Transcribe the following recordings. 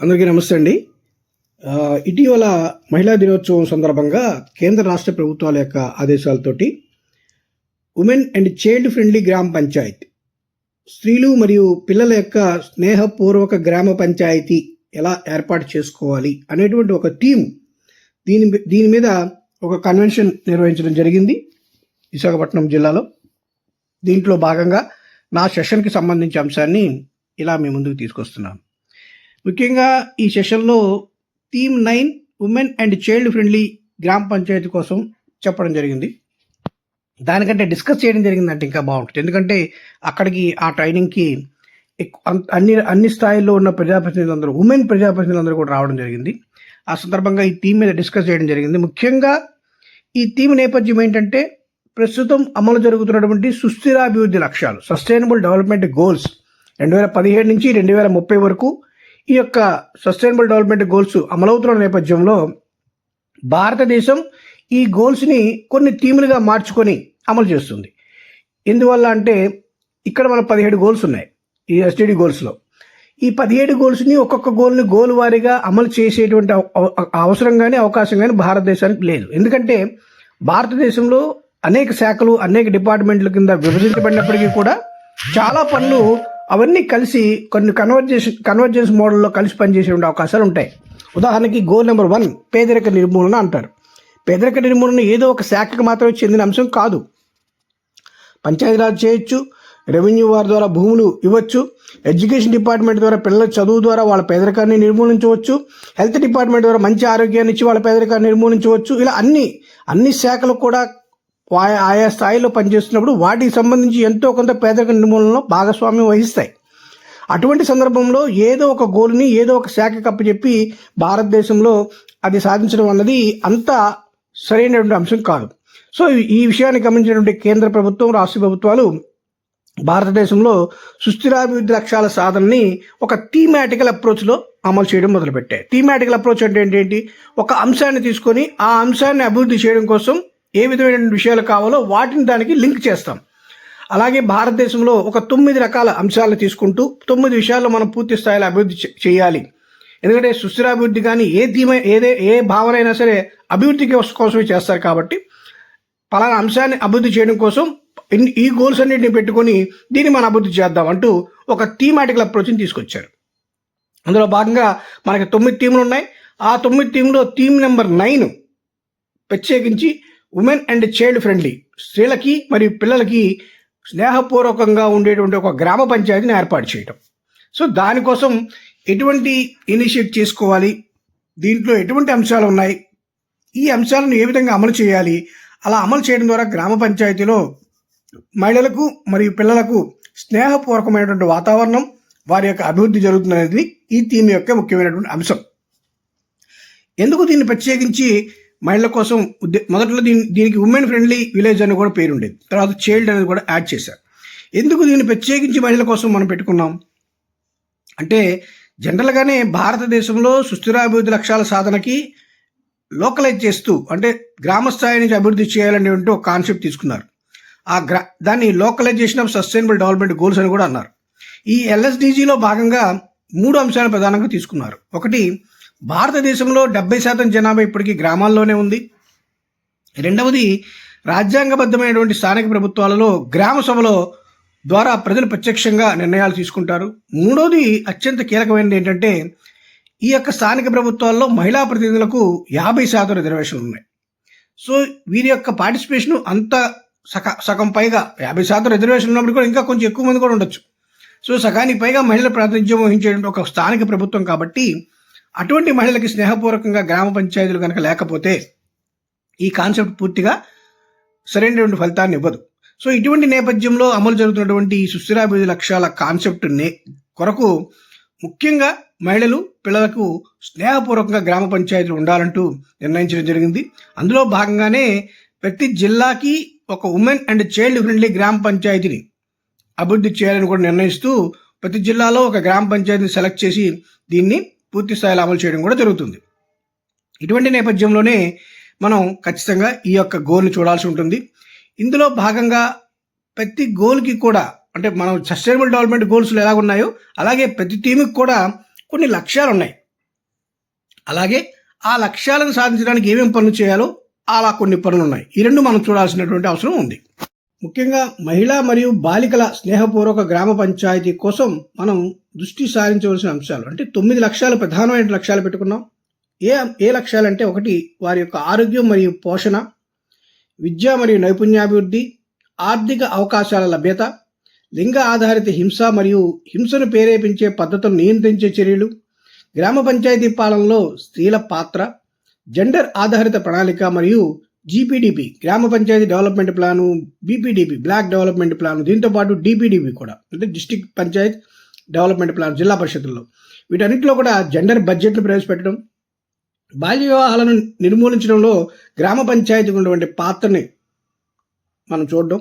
అందరికీ నమస్తే అండి. ఇటీవల మహిళా దినోత్సవం సందర్భంగా కేంద్ర రాష్ట్ర ప్రభుత్వాల యొక్క ఆదేశాలతోటి ఉమెన్ అండ్ చైల్డ్ ఫ్రెండ్లీ గ్రామ పంచాయత్, స్త్రీలు మరియు పిల్లల యొక్క స్నేహపూర్వక గ్రామ పంచాయతీ ఎలా ఏర్పాటు చేసుకోవాలి అనేటువంటి ఒక థీమ్, దీని మీద ఒక కన్వెన్షన్ నిర్వహించడం జరిగింది విశాఖపట్నం జిల్లాలో. దీంట్లో భాగంగా నా సెషన్కి సంబంధించిన అంశాన్ని ఇలా మీ ముందుకు తీసుకొస్తున్నాను. ముఖ్యంగా ఈ సెషన్లో theme 9 women and child friendly గ్రామ పంచాయతీ కోసం చెప్పడం జరిగింది. దానికంటే డిస్కస్ చేయడం జరిగిందంటే ఇంకా బాగుంటుంది. ఎందుకంటే అక్కడికి ఆ ట్రైనింగ్కి అన్ని స్థాయిల్లో ఉన్న ప్రజాప్రతినిధులందరూ, ఉమెన్ ప్రజాప్రతినిధులందరూ కూడా రావడం జరిగింది. ఆ సందర్భంగా ఈ థీమ్ మీద డిస్కస్ చేయడం జరిగింది. ముఖ్యంగా ఈ థీమ్ నేపథ్యం ఏంటంటే, ప్రస్తుతం అమలు జరుగుతున్నటువంటి సుస్థిరాభివృద్ధి లక్ష్యాలు, సస్టైనబుల్ డెవలప్మెంట్ గోల్స్ 2017 నుంచి 2030 వరకు ఈ యొక్క సస్టైనబుల్ డెవలప్మెంట్ గోల్స్ అమలవుతున్న నేపథ్యంలో భారతదేశం ఈ గోల్స్ని కొన్ని థీములుగా మార్చుకొని అమలు చేస్తుంది. ఎందువల్ల అంటే ఇక్కడ మన 17 గోల్స్ ఉన్నాయి ఈ ఎస్టీడీ గోల్స్లో. ఈ 17 గోల్స్ని ఒక్కొక్క గోల్ని గోల్ వారీగా అమలు చేసేటువంటి అవసరం కానీ అవకాశం కానీ భారతదేశానికి లేదు. ఎందుకంటే భారతదేశంలో అనేక శాఖలు, అనేక డిపార్ట్మెంట్ల కింద విభజించబడినప్పటికీ కూడా చాలా పనులు అవన్నీ కలిసి కొన్ని కన్వర్జెన్స్ మోడల్లో కలిసి పనిచేసే అవకాశాలు ఉంటాయి. ఉదాహరణకి గోల్ నెంబర్ 1 పేదరిక నిర్మూలన అంటారు. పేదరిక నిర్మూలన ఏదో ఒక శాఖకు మాత్రమే చెందిన అంశం కాదు. పంచాయతీరాజ్ చేయొచ్చు, రెవెన్యూ వారి ద్వారా భూములు ఇవ్వచ్చు, ఎడ్యుకేషన్ డిపార్ట్మెంట్ ద్వారా పిల్లల చదువు ద్వారా వాళ్ళ పేదరికాన్ని నిర్మూలించవచ్చు, హెల్త్ డిపార్ట్మెంట్ ద్వారా మంచి ఆరోగ్యాన్ని ఇచ్చి వాళ్ళ పేదరికాన్ని నిర్మూలించవచ్చు. ఇలా అన్ని శాఖలు కూడా ఆయా స్థాయిలో పనిచేస్తున్నప్పుడు వాటికి సంబంధించి ఎంతో కొంత పేదరిక నిర్మూలనలో భాగస్వామ్యం వహిస్తాయి. అటువంటి సందర్భంలో ఏదో ఒక గోల్ని ఏదో ఒక శాఖకు అప్పచెప్పి భారతదేశంలో అది సాధించడం అన్నది అంత సరైనటువంటి అంశం కాదు. సో ఈ విషయాన్ని గమనించినటువంటి కేంద్ర ప్రభుత్వం, రాష్ట్ర ప్రభుత్వాలు భారతదేశంలో సుస్థిరాభివృద్ధి లక్ష్యాల సాధనని ఒక థీమాటికల్ అప్రోచ్లో అమలు చేయడం మొదలుపెట్టాయి. థీమాటికల్ అప్రోచ్ అంటే ఏంటి? ఒక అంశాన్ని తీసుకొని ఆ అంశాన్ని అభివృద్ధి చేయడం కోసం ఏ విధమైన విషయాలు కావాలో వాటిని దానికి లింక్ చేస్తాం. అలాగే భారతదేశంలో ఒక 9 రకాల అంశాలను తీసుకుంటూ 9 విషయాల్లో మనం పూర్తి స్థాయిలో అభివృద్ధి చేయాలి. ఎందుకంటే సుస్థిరాభివృద్ధి కానీ ఏ భావన అయినా సరే అభివృద్ధి కోసమే చేస్తారు. కాబట్టి పలానా అంశాన్ని అభివృద్ధి చేయడం కోసం ఈ గోల్స్ అన్నింటిని పెట్టుకొని దీన్ని మనం అభివృద్ధి చేద్దాం అంటూ ఒక థీమాటికల్ అప్రోచ్ని తీసుకొచ్చారు. అందులో భాగంగా మనకి 9 థీమ్లు ఉన్నాయి. ఆ 9 థీమ్లో థీమ్ నెంబర్ 9 ప్రత్యేకించి ఉమెన్ అండ్ చైల్డ్ ఫ్రెండ్లీ, స్త్రీలకి మరియు పిల్లలకి స్నేహపూర్వకంగా ఉండేటువంటి ఒక గ్రామ పంచాయతీని ఏర్పాటు చేయటం. సో దానికోసం ఎటువంటి ఇనిషియేట్ చేసుకోవాలి, దీంట్లో ఎటువంటి అంశాలు ఉన్నాయి, ఈ అంశాలను ఏ విధంగా అమలు చేయాలి, అలా అమలు చేయడం ద్వారా గ్రామ పంచాయతీలో మహిళలకు మరియు పిల్లలకు స్నేహపూర్వకమైనటువంటి వాతావరణం, వారి యొక్క అభివృద్ధి జరుగుతుందనేది ఈ థీమ్ యొక్క ముఖ్యమైనటువంటి అంశం. ఎందుకు దీన్ని ప్రత్యేకించి మహిళల కోసం మొదట్లో దీనికి ఉమెన్ ఫ్రెండ్లీ విలేజ్ అని కూడా పేరు ఉండేది, తర్వాత చైల్డ్ అనేది కూడా యాడ్ చేశారు. ఎందుకు దీన్ని ప్రత్యేకించి మహిళల కోసం మనం పెట్టుకున్నాం అంటే, జనరల్గానే భారతదేశంలో సుస్థిరాభివృద్ధి లక్ష్యాల సాధనకి లోకలైజ్ చేస్తూ, అంటే గ్రామ స్థాయి నుంచి అభివృద్ధి చేయాలనేటువంటి ఒక కాన్సెప్ట్ తీసుకున్నారు. దాన్ని localisation of sustainable development goals అని కూడా అన్నారు. ఈ LSDGలో భాగంగా 3 అంశాలు ప్రధానంగా తీసుకున్నారు. ఒకటి, భారతదేశంలో 70% జనాభా ఇప్పటికీ గ్రామాల్లోనే ఉంది. రెండవది, రాజ్యాంగబద్ధమైనటువంటి స్థానిక ప్రభుత్వాలలో గ్రామ సభలో ద్వారా ప్రజలు ప్రత్యక్షంగా నిర్ణయాలు తీసుకుంటారు. మూడవది, అత్యంత కీలకమైనది ఏంటంటే, ఈ యొక్క స్థానిక ప్రభుత్వాల్లో మహిళా ప్రతినిధులకు 50% రిజర్వేషన్లు ఉన్నాయి. సో వీరి యొక్క పార్టిసిపేషన్ అంత సగం పైగా, 50% రిజర్వేషన్ ఉన్నప్పుడు కూడా ఇంకా కొంచెం ఎక్కువ మంది కూడా ఉండొచ్చు. సో సగానికి పైగా మహిళల ప్రాతినిధ్యం వహించేటువంటి ఒక స్థానిక ప్రభుత్వం కాబట్టి అటువంటి మహిళలకి స్నేహపూర్వకంగా గ్రామ పంచాయతీలు కనుక లేకపోతే ఈ కాన్సెప్ట్ పూర్తిగా సరైనటువంటి ఫలితాన్ని ఇవ్వదు. సో ఇటువంటి నేపథ్యంలో అమలు జరుగుతున్నటువంటి ఈ సుస్థిరాభివృద్ధి లక్ష్యాల కాన్సెప్ట్ కొరకు ముఖ్యంగా మహిళలు, పిల్లలకు స్నేహపూర్వకంగా గ్రామ పంచాయతీలు ఉండాలంటూ నిర్ణయించడం జరిగింది. అందులో భాగంగానే ప్రతి జిల్లాకి ఒక ఉమెన్ అండ్ చైల్డ్ ఫ్రెండ్లీ గ్రామ పంచాయతీని అభివృద్ధి చేయాలని కూడా నిర్ణయిస్తూ ప్రతి జిల్లాలో ఒక గ్రామ పంచాయతీని సెలెక్ట్ చేసి దీన్ని పూర్తి స్థాయిలో అమలు చేయడం కూడా జరుగుతుంది. ఇటువంటి నేపథ్యంలోనే మనం ఖచ్చితంగా ఈ యొక్క గోల్ని చూడాల్సి ఉంటుంది. ఇందులో భాగంగా ప్రతి గోల్కి కూడా, అంటే మనం సస్టైనబుల్ డెవలప్మెంట్ గోల్స్లో ఎలా ఉన్నాయో అలాగే ప్రతి థీమ్కి కూడా కొన్ని లక్ష్యాలు ఉన్నాయి. అలాగే ఆ లక్ష్యాలను సాధించడానికి ఏమేమి పనులు చేయాలో అలా కొన్ని పనులు ఉన్నాయి. ఈ రెండు మనం చూడాల్సినటువంటి అవసరం ఉంది. ముఖ్యంగా మహిళా మరియు బాలికల స్నేహపూర్వక గ్రామ పంచాయతీ కోసం మనం దృష్టి సారించవలసిన అంశాలు అంటే 9 లక్ష్యాలు, ప్రధానమైన లక్ష్యాలు పెట్టుకున్నాం. ఏ లక్ష్యాలు అంటే, ఒకటి వారి యొక్క ఆరోగ్యం మరియు పోషణ, విద్య మరియు నైపుణ్యాభివృద్ధి, ఆర్థిక అవకాశాల లభ్యత, లింగ ఆధారిత హింస మరియు హింసను ప్రేరేపించే పద్ధతులను నియంత్రించే చర్యలు, గ్రామ పంచాయతీ పాలనలో స్త్రీల పాత్ర, జెండర్ ఆధారిత ప్రణాళిక మరియు జీపీడీపీ గ్రామ panchayat development plan, BPDP block development plan, దీంతోపాటు డిపిడిపి కూడా అంటే డిస్ట్రిక్ట్ పంచాయత్ డెవలప్మెంట్ ప్లాన్ జిల్లా పరిషత్తుల్లో. వీటన్నిటిలో కూడా జెండర్ బడ్జెట్ను ప్రవేశపెట్టడం, బాల్య వివాహాలను నిర్మూలించడంలో గ్రామ పంచాయతీకి ఉన్నటువంటి పాత్రని మనం చూడడం,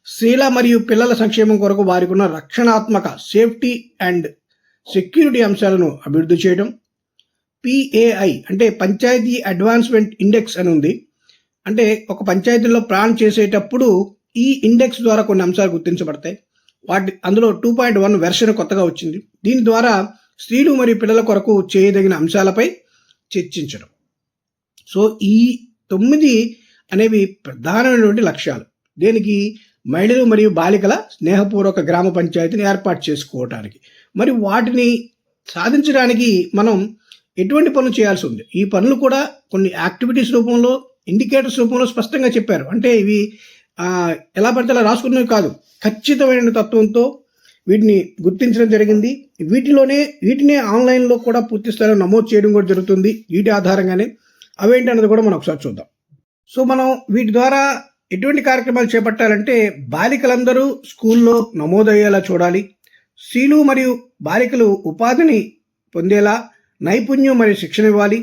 స్త్రీల మరియు పిల్లల సంక్షేమం కొరకు వారికి ఉన్న రక్షణాత్మక సేఫ్టీ అండ్ సెక్యూరిటీ అంశాలను అభివృద్ధి చేయడం, పిఏఐ అంటే పంచాయతీ అడ్వాన్స్మెంట్ ఇండెక్స్ అని ఉంది. అంటే ఒక పంచాయతీలో ప్లాన్ చేసేటప్పుడు ఈ ఇండెక్స్ ద్వారా కొన్ని అంశాలు గుర్తించబడతాయి. అందులో 2.1 వెర్షన్ కొత్తగా వచ్చింది. దీని ద్వారా స్త్రీలు మరియు పిల్లల కొరకు చేయదగిన అంశాలపై చర్చించడం. సో ఈ 9 అనేవి ప్రధానమైనటువంటి లక్ష్యాలు. దేనికి? మహిళలు మరియు బాలికల స్నేహపూర్వక గ్రామ పంచాయతీని ఏర్పాటు చేసుకోవటానికి. మరి వాటిని సాధించడానికి మనం ఎటువంటి పనులు చేయాల్సి ఉంది? ఈ పనులు కూడా కొన్ని యాక్టివిటీస్ రూపంలో, ఇండికేటర్స్ రూపంలో స్పష్టంగా చెప్పారు. అంటే ఇవి ఎలా పడితే అలా రాసుకున్నవి కాదు, ఖచ్చితమైన తత్వంతో వీటిని గుర్తించడం జరిగింది. వీటినే ఆన్లైన్లో కూడా పూర్తి స్థాయిలో నమోదు చేయడం కూడా జరుగుతుంది. వీటి ఆధారంగానే అవేంటి అన్నది కూడా మనం ఒకసారి చూద్దాం. సో మనం వీటి ద్వారా ఎటువంటి కార్యక్రమాలు చేపట్టాలంటే, బాలికలందరూ స్కూల్లో నమోదయ్యేలా చూడాలి, స్త్రీలు మరియు బాలికలు ఉపాధిని పొందేలా నైపుణ్యం మరియు శిక్షణ ఇవ్వాలి,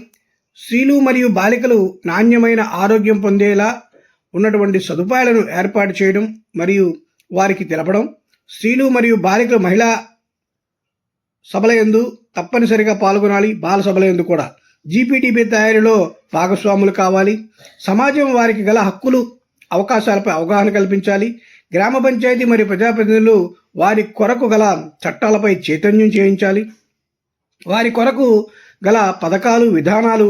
స్త్రీలు మరియు బాలికలు నాణ్యమైన ఆరోగ్యం పొందేలా ఉన్నటువంటి సదుపాయాలను ఏర్పాటు చేయడం మరియు వారికి తెలపడం, స్త్రీలు మరియు బాలికలు మహిళా సభల యందు తప్పనిసరిగా పాల్గొనాలి, బాల సభల యందు కూడా జీపీటీపీ తయారీలో భాగస్వాములు కావాలి, సమాజం వారికి గల హక్కులు అవకాశాలపై అవగాహన కల్పించాలి, గ్రామ పంచాయతీ మరియు ప్రజాప్రతినిధులు వారి కొరకు గల చట్టాలపై చైతన్యం చేయించాలి, వారి కొరకు గల పథకాలు విధానాలు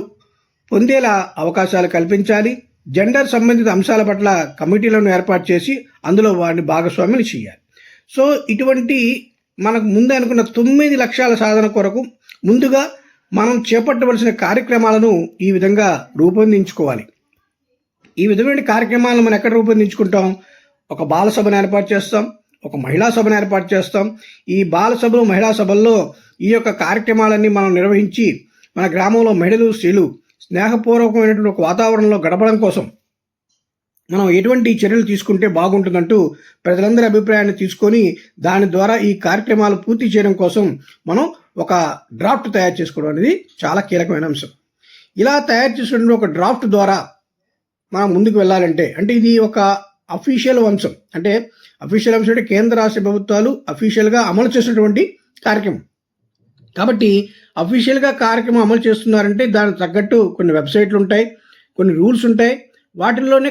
పొందేలా అవకాశాలు కల్పించాలి, జెండర్ సంబంధిత అంశాల పట్ల కమిటీలను ఏర్పాటు చేసి అందులో వారిని భాగస్వామ్యం చేయాలి. సో ఇటువంటి మనకు ముందే అనుకున్న 9 లక్ష్యాల సాధన కొరకు ముందుగా మనం చేపట్టవలసిన కార్యక్రమాలను ఈ విధంగా రూపొందించుకోవాలి. ఈ విధమైన కార్యక్రమాలను మనం ఎక్కడ రూపొందించుకుంటాం? ఒక బాల సభను ఏర్పాటు చేస్తాం, ఒక మహిళా సభను ఏర్పాటు చేస్తాం. ఈ బాల సభలు, మహిళా సభల్లో ఈ యొక్క కార్యక్రమాలన్నీ మనం నిర్వహించి మన గ్రామంలో మహిళలు, స్త్రీలు స్నేహపూర్వకమైనటువంటి ఒక వాతావరణంలో గడపడం కోసం మనం ఎటువంటి చర్యలు తీసుకుంటే బాగుంటుందంటూ ప్రజలందరి అభిప్రాయాన్ని తీసుకొని దాని ద్వారా ఈ కార్యక్రమాలు పూర్తి చేయడం కోసం మనం ఒక డ్రాఫ్ట్ తయారు చేసుకోవడం అనేది చాలా కీలకమైన అంశం. ఇలా తయారు చేసుకున్న ఒక డ్రాఫ్ట్ ద్వారా మనం ముందుకు వెళ్ళాలంటే, అంటే ఇది ఒక అఫీషియల్ అంశం. అంటే అఫీషియల్ అంశం అంటే కేంద్ర రాష్ట్ర ప్రభుత్వాలు అఫీషియల్గా అమలు చేసినటువంటి కార్యక్రమం. కాబట్టి అఫీషియల్గా కార్యక్రమం అమలు చేస్తున్నారంటే దానికి తగ్గట్టు కొన్ని వెబ్సైట్లు ఉంటాయి, కొన్ని రూల్స్ ఉంటాయి. వాటిల్లోనే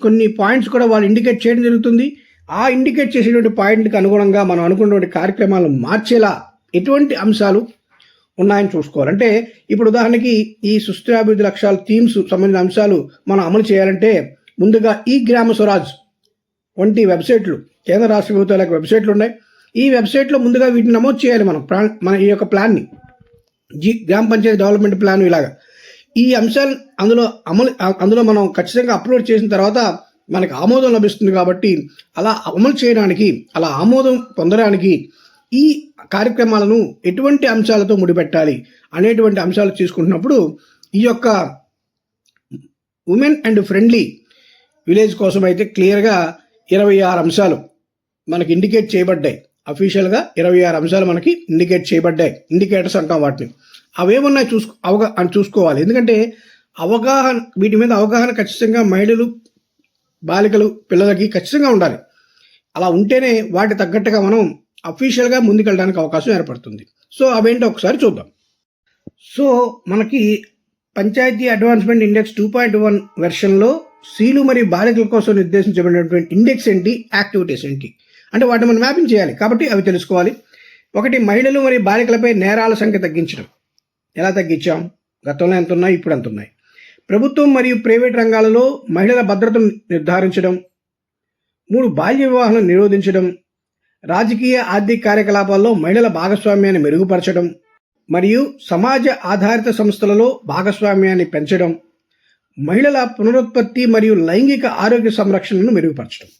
కొన్ని పాయింట్స్ కూడా వాళ్ళు ఇండికేట్ చేయడం జరుగుతుంది. ఆ ఇండికేట్ చేసేటువంటి పాయింట్కి అనుగుణంగా మనం అనుకున్నటువంటి కార్యక్రమాలను మార్చేలా ఎటువంటి అంశాలు ఉన్నాయని చూసుకోవాలి. అంటే ఇప్పుడు ఉదాహరణకి ఈ సుస్థిరాభివృద్ధి లక్ష్యాల థీమ్స్ సంబంధించిన అంశాలు మనం అమలు చేయాలంటే ముందుగా ఈ గ్రామ స్వరాజ్ వంటి వెబ్సైట్లు, కేంద్ర రాష్ట్ర ప్రభుత్వాల యొక్క వెబ్సైట్లు ఉన్నాయి. ఈ వెబ్సైట్లో ముందుగా వీటిని నమోదు చేయాలి. మన ఈ యొక్క ప్లాన్ని, గ్రామ పంచాయతీ డెవలప్మెంట్ ప్లాన్, ఇలాగా ఈ అంశాలు అందులో మనం ఖచ్చితంగా అప్లోడ్ చేసిన తర్వాత మనకు ఆమోదం లభిస్తుంది. కాబట్టి అలా అమలు చేయడానికి, అలా ఆమోదం పొందడానికి ఈ కార్యక్రమాలను ఎటువంటి అంశాలతో ముడిపెట్టాలి అనేటువంటి అంశాలు తీసుకుంటున్నప్పుడు ఈ యొక్క ఉమెన్ అండ్ ఫ్రెండ్లీ విలేజ్ కోసం అయితే క్లియర్గా 26 అంశాలు మనకి ఇండికేట్ చేయబడ్డాయి. అఫీషియల్గా 26 అంశాలు మనకి ఇండికేట్ చేయబడ్డాయి. ఇండికేటర్స్ అంటాం వాటిని. అవేమన్నా చూసుకోవాలి. ఎందుకంటే వీటి మీద అవగాహన ఖచ్చితంగా మహిళలు, బాలికలు, పిల్లలకి ఖచ్చితంగా ఉండాలి. అలా ఉంటేనే వాటి తగ్గట్టుగా మనం అఫీషియల్గా ముందుకెళ్ళడానికి అవకాశం ఏర్పడుతుంది. సో అవేంటో ఒకసారి చూద్దాం. సో మనకి పంచాయతీ అడ్వాన్స్మెంట్ ఇండెక్స్ 2.1 వెర్షన్లో స్త్రీలు మరియు బాలికల కోసం నిర్దేశించబడినటువంటి ఇండెక్స్ ఏంటి, యాక్టివిటీస్ ఏంటి అంటే వాటిని మనం మ్యాపింగ్ చేయాలి. కాబట్టి అవి తెలుసుకోవాలి. ఒకటి, మహిళలు మరియు బాలికలపై నేరాల సంఖ్య తగ్గించడం. ఎలా తగ్గించాం? గతంలో ఎంత ఉన్నాయి, ఇప్పుడు ఎంత ఉన్నాయి. ప్రభుత్వం మరియు ప్రైవేట్ రంగాలలో మహిళల భద్రతను నిర్ధారించడం, 3 బాల్య వివాహాలను నిరోధించడం, రాజకీయ ఆర్థిక కార్యకలాపాల్లో మహిళల భాగస్వామ్యాన్ని మెరుగుపరచడం మరియు సమాజ ఆధారిత సంస్థలలో భాగస్వామ్యాన్ని పెంచడం, మహిళల పునరుత్పత్తి మరియు లైంగిక ఆరోగ్య సంరక్షణను మెరుగుపరచడం.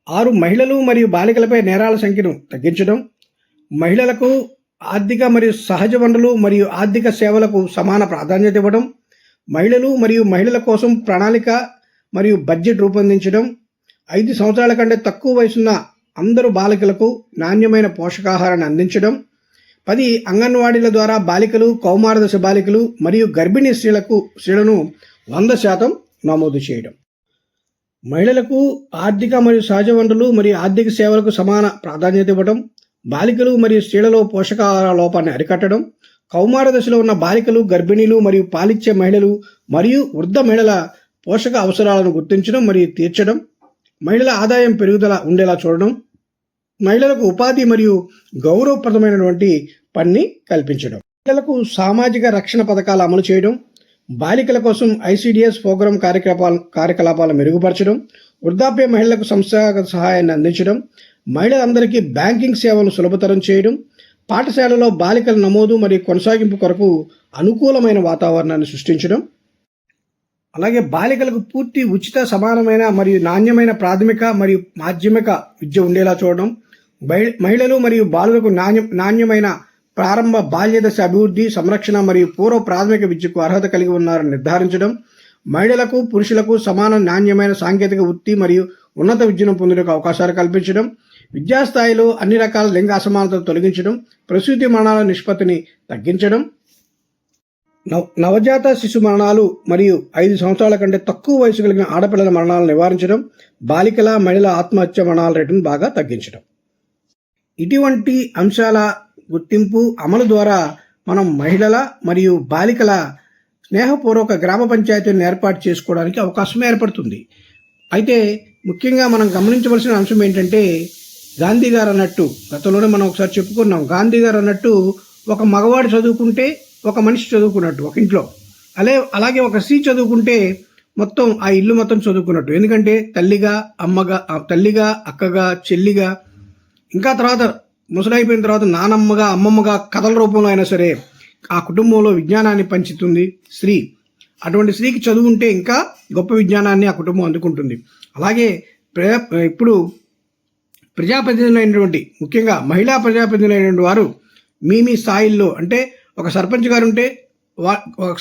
6 మహిళలు మరియు బాలికలపై నేరాల సంఖ్యను తగ్గించడం, మహిళలకు ఆర్థిక మరియు సహజ వనరులు మరియు ఆర్థిక సేవలకు సమాన ప్రాధాన్యత ఇవ్వడం, మహిళలు మరియు మహిళల కోసం ప్రణాళిక మరియు బడ్జెట్ రూపొందించడం, 5 సంవత్సరాల కంటే తక్కువ వయసున్న అందరూ బాలికలకు నాణ్యమైన పోషకాహారాన్ని అందించడం, 10 అంగన్వాడీల ద్వారా బాలికలు, కౌమార దశ బాలికలు మరియు గర్భిణీ స్త్రీలను 100% నమోదు చేయడం. మహిళలకు ఆర్థిక మరియు సహజ వనరులు మరియు ఆర్థిక సేవలకు సమాన ప్రాధాన్యత ఇవ్వడం, బాలికలు మరియు స్త్రీలలో పోషకాహార లోపాన్ని అరికట్టడం, కౌమార దశలో ఉన్న బాలికలు, గర్భిణీలు మరియు పాలిచ్చే మహిళలు మరియు వృద్ధ మహిళల పోషక అవసరాలను గుర్తించడం మరియు తీర్చడం, మహిళల ఆదాయం పెరుగుదల ఉండేలా చూడడం, మహిళలకు ఉపాధి మరియు గౌరవప్రదమైనటువంటి పనిని కల్పించడం, మహిళలకు సామాజిక రక్షణ పథకాలు అమలు చేయడం, బాలికల కోసం ఐసిడిఎస్ ప్రోగ్రాం కార్యకలాపాలు మెరుగుపరచడం, వృద్ధాప్య మహిళలకు సంస్థాగత సహాయాన్ని అందించడం, మహిళలందరికీ బ్యాంకింగ్ సేవలను సులభతరం చేయడం, పాఠశాలలో బాలికల నమోదు మరియు కొనసాగింపు కొరకు అనుకూలమైన వాతావరణాన్ని సృష్టించడం, అలాగే బాలికలకు పూర్తి ఉచిత, సమానమైన మరియు నాణ్యమైన ప్రాథమిక మరియు మాధ్యమిక విద్య ఉండేలా చూడడం, మహిళలు మరియు బాలులకు నాణ్యమైన ప్రారంభ బాల్యదశ అభివృద్ధి, సంరక్షణ మరియు పూర్వ ప్రాథమిక విద్యకు అర్హత కలిగి ఉన్నారని నిర్ధారించడం, మహిళలకు, పురుషులకు సమాన నాణ్యమైన సాంకేతిక వృత్తి మరియు ఉన్నత విద్యను పొందేందుకు అవకాశాలు కల్పించడం, విద్యాస్థాయిలో అన్ని రకాల లింగ అసమానతలు తొలగించడం, ప్రసూతి మరణాల నిష్పత్తిని తగ్గించడం, నవజాత శిశు మరణాలు మరియు 5 సంవత్సరాల కంటే తక్కువ వయసు కలిగిన ఆడపిల్లల మరణాలను నివారించడం, బాలికల, మహిళల ఆత్మహత్య మరణాల రేటును బాగా తగ్గించడం. ఇటువంటి అంశాల గుర్తింపు, అమలు ద్వారా మనం మహిళల మరియు బాలికల స్నేహపూర్వక గ్రామ పంచాయతీలను ఏర్పాటు చేసుకోవడానికి అవకాశం ఏర్పడుతుంది. అయితే ముఖ్యంగా మనం గమనించవలసిన అంశం ఏంటంటే, గాంధీ గారు అన్నట్టు, గతంలోనే మనం ఒకసారి చెప్పుకున్నాం, గాంధీ గారు అన్నట్టు ఒక మగవాడు చదువుకుంటే ఒక మనిషి చదువుకున్నట్టు ఒక ఇంట్లో, అలాగే ఒక స్త్రీ చదువుకుంటే మొత్తం ఆ ఇల్లు మొత్తం చదువుకున్నట్టు. ఎందుకంటే తల్లిగా, అక్కగా, చెల్లిగా, ఇంకా తర్వాత ముసలైపోయిన తర్వాత నానమ్మగా, అమ్మమ్మగా, కథల రూపంలో అయినా సరే ఆ కుటుంబంలో విజ్ఞానాన్ని పంచుతుంది స్త్రీ. అటువంటి స్త్రీకి చదువుంటే ఇంకా గొప్ప విజ్ఞానాన్ని ఆ కుటుంబం అందుకుంటుంది. అలాగే ఇప్పుడు ప్రజాప్రతినిధులైనటువంటి, ముఖ్యంగా మహిళా ప్రజాప్రతినిధులైనటువంటి వారు మీ స్థాయిల్లో, అంటే ఒక సర్పంచ్ గారు ఉంటే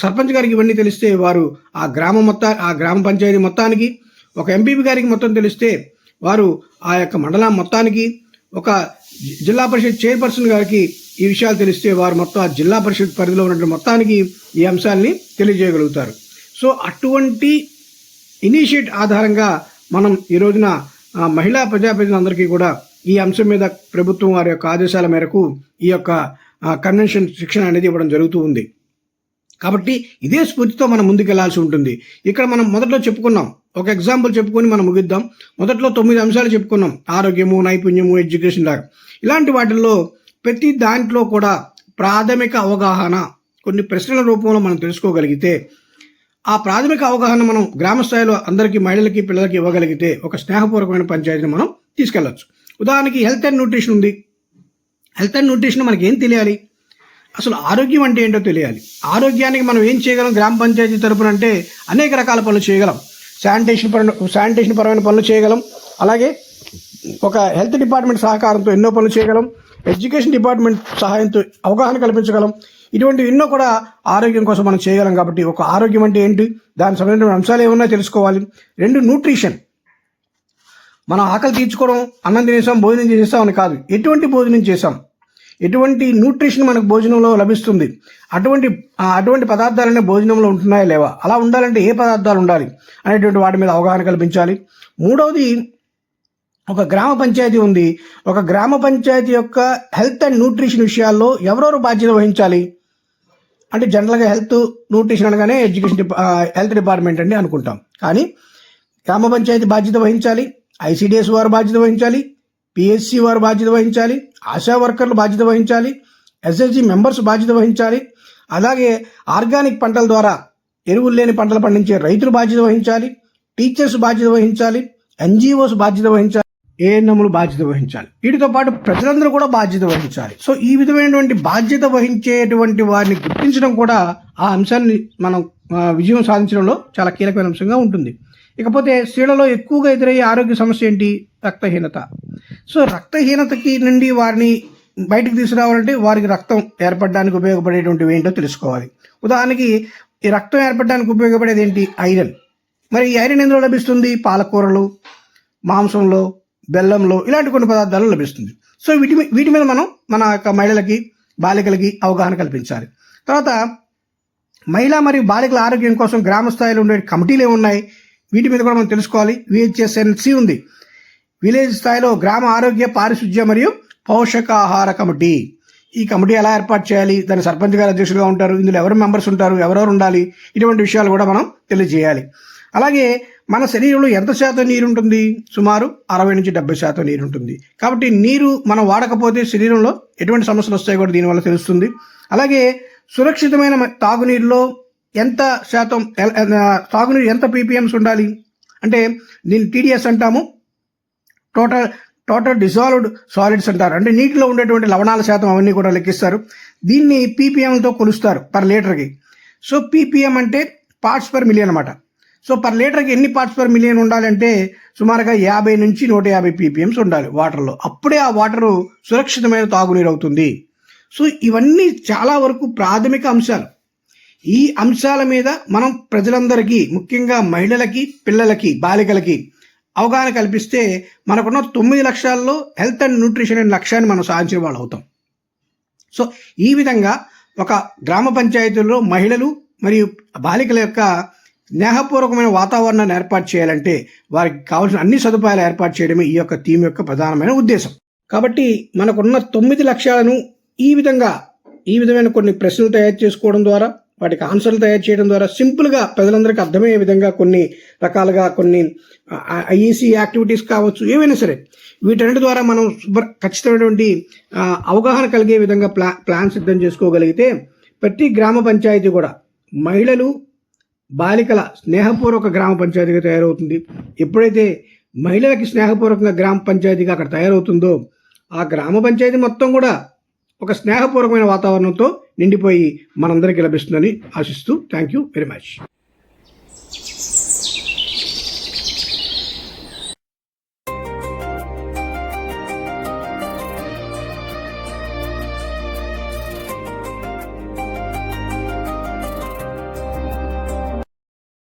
సర్పంచ్ గారికి ఇవన్నీ తెలిస్తే వారు ఆ గ్రామ పంచాయతీ మొత్తానికి, ఒక ఎంపీపీ గారికి మొత్తం తెలిస్తే వారు ఆ యొక్క మండలం మొత్తానికి, ఒక జిల్లా పరిషత్ చైర్పర్సన్ గారికి ఈ విషయాలు తెలిస్తే వారు మొత్తం ఆ జిల్లా పరిషత్ పరిధిలో ఉన్నటువంటి మొత్తానికి ఈ అంశాలని తెలియజేయగలుగుతారు. సో అటువంటి ఇనిషియేట్ ఆధారంగా మనం ఈ రోజున మహిళా ప్రజాప్రతినిధులందరికీ కూడా ఈ అంశం మీద ప్రభుత్వం వారి యొక్క ఆదేశాల మేరకు ఈ యొక్క కన్వెన్షన్ శిక్షణ అనేది ఇవ్వడం జరుగుతూ ఉంది. కాబట్టి ఇదే స్ఫూర్తితో మనం ముందుకెళ్లాల్సి ఉంటుంది. ఇక్కడ మనం మొదట్లో చెప్పుకున్నాం, ఒక ఎగ్జాంపుల్ చెప్పుకొని మనం ముగిద్దాం. మొదట్లో 9 అంశాలు చెప్పుకున్నాం, ఆరోగ్యము, నైపుణ్యము, ఎడ్యుకేషన్ లాగా. ఇలాంటి వాటిల్లో ప్రతి దాంట్లో కూడా ప్రాథమిక అవగాహన కొన్ని ప్రశ్నల రూపంలో మనం తెలుసుకోగలిగితే, ఆ ప్రాథమిక అవగాహన మనం గ్రామ స్థాయిలో అందరికీ, మహిళలకి, పిల్లలకి ఇవ్వగలిగితే ఒక స్నేహపూర్వకమైన పంచాయతీని మనం తీసుకెళ్లొచ్చు. ఉదాహరణకి హెల్త్ అండ్ న్యూట్రిషన్ ఉంది. హెల్త్ అండ్ న్యూట్రిషన్ మనకి ఏం తెలియాలి, అసలు ఆరోగ్యం అంటే ఏంటో తెలియాలి. ఆరోగ్యానికి మనం ఏం చేయగలం గ్రామ పంచాయతీ తరపున అంటే అనేక రకాల పనులు చేయగలం. శానిటేషన్ పరమైన పనులు చేయగలం. అలాగే ఒక హెల్త్ డిపార్ట్మెంట్ సహకారంతో ఎన్నో పనులు చేయగలం. ఎడ్యుకేషన్ డిపార్ట్మెంట్ సహాయంతో అవగాహన కల్పించగలం. ఇటువంటి ఎన్నో కూడా ఆరోగ్యం కోసం మనం చేయగలం. కాబట్టి ఒక ఆరోగ్యం అంటే ఏంటి, దానికి సంబంధించిన అంశాలు ఏమన్నా తెలుసుకోవాలి. 2 న్యూట్రిషన్, మనం ఆకలి తీర్చుకోవడం, అన్నం తినేసాం, భోజనం చేసేసాం అని కాదు. ఎటువంటి భోజనం చేసాం, ఎటువంటి న్యూట్రిషన్ మనకు భోజనంలో లభిస్తుంది, అటువంటి పదార్థాలనే భోజనంలో ఉంటున్నాయా లేవా, అలా ఉండాలంటే ఏ పదార్థాలు ఉండాలి అనేటువంటి వాటి మీద అవగాహన కల్పించాలి. 3వది, ఒక గ్రామ పంచాయతీ ఉంది. ఒక గ్రామ పంచాయతీ యొక్క హెల్త్ అండ్ న్యూట్రిషన్ విషయాల్లో ఎవరెవరు బాధ్యత వహించాలి అంటే, జనరల్గా హెల్త్ న్యూట్రిషన్ అనగానే హెల్త్ డిపార్ట్మెంట్ అండి అనుకుంటాం. కానీ గ్రామ పంచాయతీ బాధ్యత వహించాలి, ఐసిడిఎస్ వారు బాధ్యత వహించాలి, పిఎస్సి వారు బాధ్యత వహించాలి, ఆశా వర్కర్లు బాధ్యత వహించాలి, ఎస్ఎస్జి మెంబర్స్ బాధ్యత వహించాలి. అలాగే ఆర్గానిక్ పంటల ద్వారా ఎరువులు లేని పంటలు పండించే రైతులు బాధ్యత వహించాలి, టీచర్స్ బాధ్యత వహించాలి, ఎన్జిఓస్ బాధ్యత వహించాలి, ఏఎన్ఎంలు బాధ్యత వహించాలి. వీటితో పాటు ప్రజలందరూ కూడా బాధ్యత వహించాలి. సో ఈ విధమైనటువంటి బాధ్యత వహించేటువంటి వారిని గుర్తించడం కూడా ఆ అంశాన్ని మనం విజయం సాధించడంలో చాలా కీలకమైన అంశంగా ఉంటుంది. ఇకపోతే స్త్రీలలో ఎక్కువగా ఎదురయ్యే ఆరోగ్య సమస్య ఏంటి? రక్తహీనత. సో రక్తహీనతకి నుండి వారిని బయటకు తీసుకురావాలంటే వారికి రక్తం ఏర్పడడానికి ఉపయోగపడేటువంటివి ఏంటో తెలుసుకోవాలి. ఉదాహరణకి ఈ రక్తం ఏర్పడడానికి ఉపయోగపడేది ఏంటి? ఐరన్. మరి ఈ ఐరన్ ఎందులో లభిస్తుంది? పాలకూరలు, మాంసంలో, బెల్లంలో, ఇలాంటి కొన్ని పదార్థాలు లభిస్తుంది. సో వీటి మీద మనం మన యొక్క మహిళలకి, బాలికలకి అవగాహన కల్పించాలి. తర్వాత మహిళా మరియు బాలికల ఆరోగ్యం కోసం గ్రామ స్థాయిలో ఉండే కమిటీలు ఏమున్నాయి, వీటి మీద కూడా మనం తెలుసుకోవాలి. విహెచ్ఎస్ఎన్సి ఉంది, విలేజ్ స్థాయిలో గ్రామ ఆరోగ్య పారిశుధ్య మరియు పోషకాహార కమిటీ. ఈ కమిటీ ఎలా ఏర్పాటు చేయాలి, దాని సర్పంచ్ గారు అధ్యక్షులుగా ఉంటారు, ఇందులో ఎవరు మెంబర్స్ ఉంటారు, ఎవరెవరు ఉండాలి, ఇటువంటి విషయాలు కూడా మనం తెలియజేయాలి. అలాగే మన శరీరంలో ఎంత శాతం నీరు ఉంటుంది? సుమారు 60 నుంచి 70% నీరు ఉంటుంది. కాబట్టి నీరు మనం వాడకపోతే శరీరంలో ఎటువంటి సమస్యలు వస్తాయో కూడా దీనివల్ల తెలుస్తుంది. అలాగే సురక్షితమైన తాగునీరులో ఎంత శాతం తాగునీరు ఎంత పీపీఎంస్ ఉండాలి అంటే దీన్ని టీడీఎస్ అంటాము, టోటల్ డిజాల్వ్డ్ సాలిడ్స్ అంటారు. అంటే నీటిలో ఉండేటువంటి లవణాల శాతం అవన్నీ కూడా లెక్కిస్తారు. దీన్ని పీపీఎంతో కొలుస్తారు పర్ లీటర్కి. సో పీపీఎం అంటే పార్ట్స్ పర్ మిలియన్ అనమాట. సో పర్ లీటర్కి ఎన్ని పార్ట్స్ పర్ మిలియన్ ఉండాలంటే సుమారుగా 50 నుంచి 150 పీపీఎంస్ ఉండాలి వాటర్లో. అప్పుడే ఆ వాటరు సురక్షితమైన తాగునీరు అవుతుంది. సో ఇవన్నీ చాలా వరకు ప్రాథమిక అంశాలు. ఈ అంశాల మీద మనం ప్రజలందరికీ, ముఖ్యంగా మహిళలకి, పిల్లలకి, బాలికలకి అవగాహన కల్పిస్తే మనకున్న 9 లక్ష్యాల్లో హెల్త్ అండ్ న్యూట్రిషన్ అనే లక్ష్యాన్ని మనం సాధించిన వాళ్ళు అవుతాం. సో ఈ విధంగా ఒక గ్రామ పంచాయతీల్లో మహిళలు మరియు బాలికల యొక్క స్నేహపూర్వకమైన వాతావరణాన్ని ఏర్పాటు చేయాలంటే వారికి కావాల్సిన అన్ని సదుపాయాలు ఏర్పాటు చేయడమే ఈ యొక్క థీమ్ యొక్క ప్రధానమైన ఉద్దేశం. కాబట్టి మనకున్న 9 లక్ష్యాలను ఈ విధమైన కొన్ని ప్రశ్నలు తయారు చేసుకోవడం ద్వారా, వాటికి ఆన్సర్లు తయారు చేయడం ద్వారా సింపుల్గా ప్రజలందరికీ అర్థమయ్యే విధంగా కొన్ని రకాలుగా కొన్ని ఐఈసీ యాక్టివిటీస్ కావచ్చు, ఏవైనా సరే వీటన్నిటి ద్వారా మనం ఖచ్చితమైనటువంటి అవగాహన కలిగే విధంగా ప్లాన్ సిద్ధం చేసుకోగలిగితే ప్రతి గ్రామ పంచాయతీ కూడా మహిళలు, బాలికల స్నేహపూర్వక గ్రామ పంచాయతీగా తయారవుతుంది. ఎప్పుడైతే మహిళలకి స్నేహపూర్వకంగా గ్రామ పంచాయతీగా అక్కడ తయారవుతుందో ఆ గ్రామ పంచాయతీ మొత్తం కూడా ఒక స్నేహపూర్వకమైన వాతావరణంతో నిండిపోయి మనందరికీ లభిస్తుందని ఆశిస్తూ థ్యాంక్ యూ వెరీ మచ్.